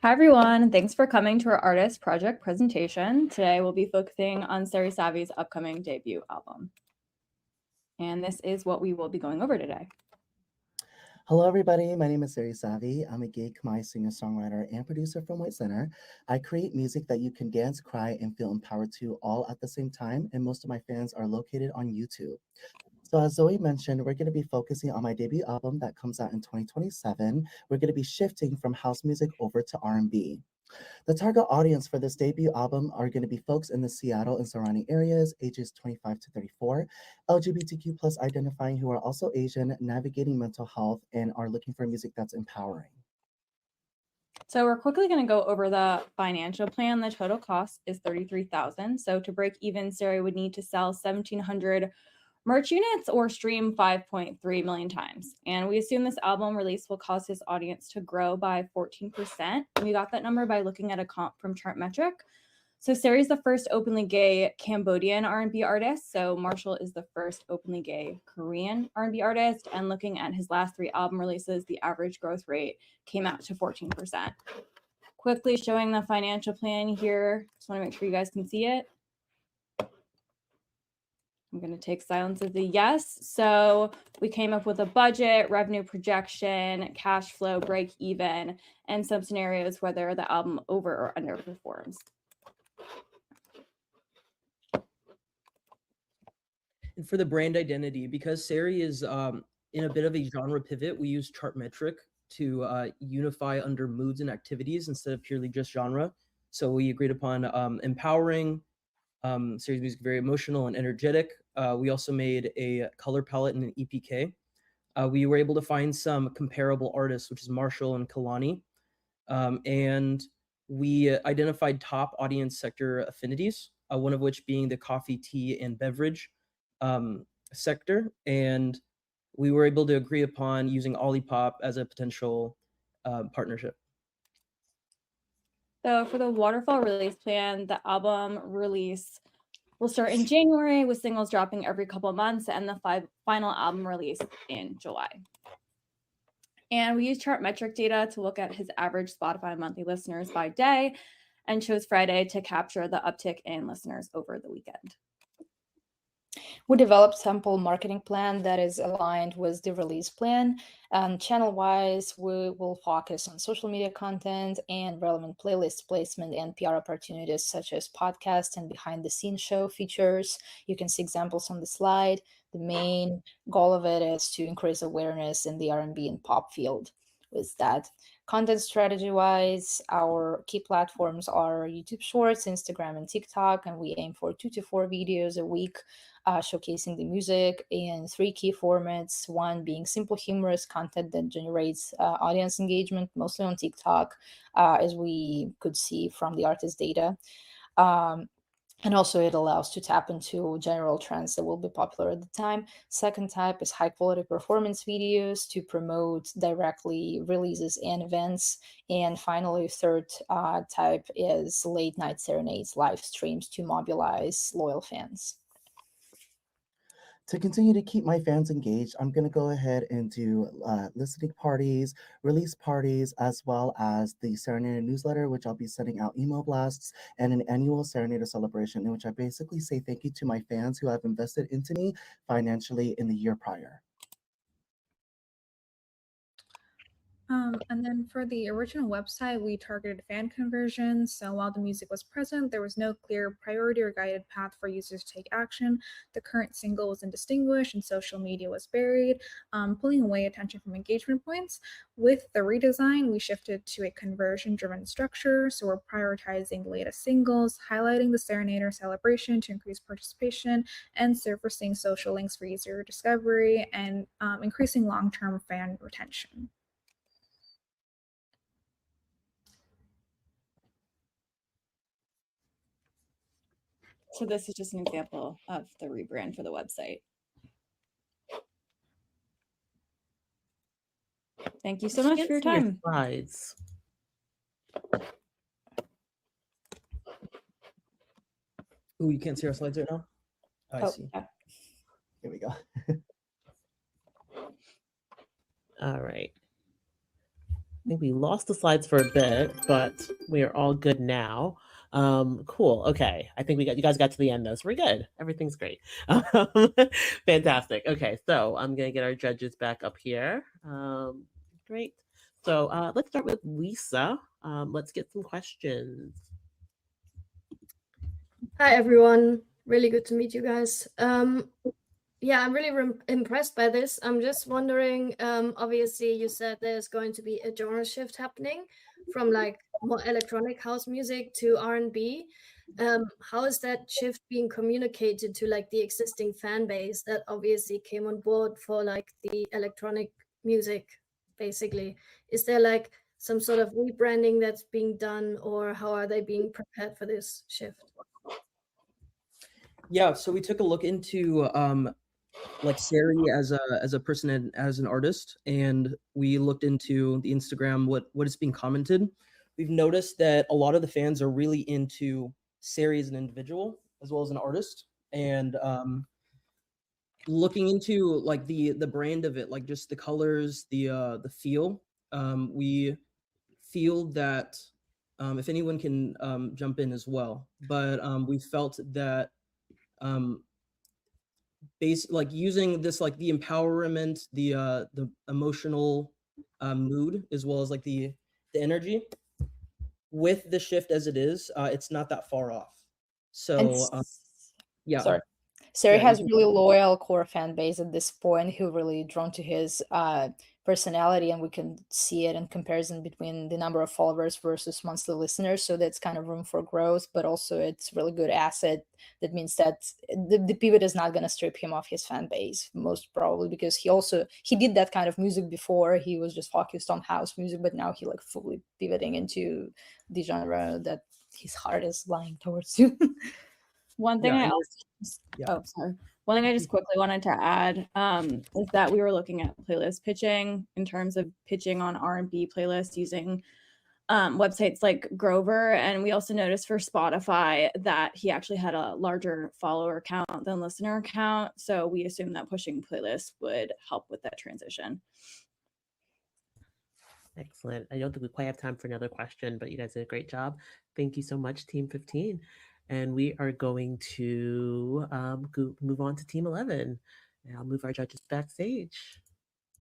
Hi, everyone. Thanks for coming to our artist project presentation. Today, we'll be focusing on Sarey Savy's upcoming debut album. And this is what we will be going over today. Hello, everybody. My name is Sarey Savy. I'm a gay Khmer singer-songwriter and producer from White Center. I create music that you can dance, cry, and feel empowered to all at the same time, and most of my fans are located on YouTube. So as Zoe mentioned, we're going to be focusing on my debut album that comes out in 2027. We're going to be shifting from house music over to R&B. The target audience for this debut album are going to be folks in the Seattle and surrounding areas, ages 25 to 34, LGBTQ plus identifying who are also Asian, navigating mental health, and are looking for music that's empowering. So we're quickly going to go over the financial plan. The total cost is $33,000. So to break even, Sarey would need to sell 1,700 merch units or stream 5.3 million times. And we assume this album release will cause his audience to grow by 14%. We got that number by looking at a comp from Chartmetric. So Sarey is the first openly gay Cambodian R&B artist. So Marshall is the first openly gay Korean R&B artist. And looking at his last 3 album releases, the average growth rate came out to 14%. Quickly showing the financial plan here. Just want to make sure you guys can see it. I'm going to take silence as a yes. So we came up with a budget, revenue projection, cash flow, break even, and some scenarios whether the album over or underperforms. And for the brand identity, because Sarey is in a bit of a genre pivot, we use Chartmetric to unify under moods and activities instead of purely just genre. So we agreed upon empowering, Sarey's music very emotional and energetic. We also made a color palette and an EPK. We were able to find some comparable artists, which is Marshall and Kalani. And we identified top audience sector affinities, one of which being the coffee, tea, and beverage sector. And we were able to agree upon using Olipop as a potential partnership. So for the waterfall release plan, the album release will start in January with singles dropping every couple of months and the final album release in July. And we use Chartmetric data to look at his average Spotify monthly listeners by day and chose Friday to capture the uptick in listeners over the weekend. We developed sample marketing plan that is aligned with the release plan. Channel-wise, we will focus on social media content and relevant playlist placement and PR opportunities such as podcast and behind-the-scenes show features. You can see examples on the slide. The main goal of it is to increase awareness in the R&B and pop field. With that, content strategy-wise, our key platforms are YouTube Shorts, Instagram, and TikTok, and we aim for 2 to 4 videos a week showcasing the music in 3 key formats, one being simple humorous content that generates audience engagement, mostly on TikTok, as we could see from the artist data. And also it allows to tap into general trends that will be popular at the time. Second type is high quality performance videos to promote directly releases and events. And finally, third type is late night serenades, live streams to mobilize loyal fans. To continue to keep my fans engaged, I'm going to go ahead and do listening parties, release parties, as well as the Serenader newsletter, which I'll be sending out email blasts, and an annual Serenader celebration in which I basically say thank you to my fans who have invested into me financially in the year prior. And then for the original website, we targeted fan conversions. So while the music was present, there was no clear priority or guided path for users to take action. The current single was indistinguished and social media was buried, pulling away attention from engagement points. With the redesign, we shifted to a conversion-driven structure. So we're prioritizing the latest singles, highlighting the Serenader celebration to increase participation, and surfacing social links for user discovery, and increasing long-term fan retention. So this is just an example of the rebrand for the website. Thank you so much for your time. Slides. Oh, you can't see our slides right now? Oh, I see. Yeah. Here we go. All right. I think we lost the slides for a bit, but we are all good now. Cool. Okay. I think you guys got to the end though, so we're good. Everything's great. Fantastic. Okay, so I'm gonna get our judges back up here. Great. So let's start with Lisa. Let's get some questions. Hi, everyone. Really good to meet you guys. Yeah, I'm really impressed by this. I'm just wondering, obviously you said there's going to be a genre shift happening from like more electronic house music to R&B. How is that shift being communicated to like the existing fan base that obviously came on board for like the electronic music, basically? Is there like some sort of rebranding that's being done, or how are they being prepared for this shift? Yeah, so we took a look into like Sarey as a person and as an artist, and we looked into the Instagram, what is being commented. We've noticed that a lot of the fans are really into Sarey as an individual as well as an artist, and looking into like the brand of it, like just the colors, the feel. We feel that if anyone can jump in as well, but we felt that like using this, like the empowerment, the emotional mood, as well as like the energy with the shift as it is, it's not that far off. So yeah. Sorry. Sarey Yeah, has you really loyal core fan base at this point who really drawn to his personality, and we can see it in comparison between the number of followers versus monthly listeners. So that's kind of room for growth, but also it's really good asset. That means that the pivot is not going to strip him off his fan base, most probably, because he did that kind of music before. He was just focused on house music, but now he like fully pivoting into the genre that his heart is lying towards. One thing Yeah, I also, sorry. One thing I just quickly wanted to add is that we were looking at playlist pitching in terms of pitching on R&B playlists using websites like Grover, and we also noticed for Spotify that he actually had a larger follower count than listener count. So we assumed that pushing playlists would help with that transition. Excellent. I don't think we quite have time for another question, but you guys did a great job. Thank you so much, Team 15. And we are going to move on to Team 11. And I'll move our judges backstage.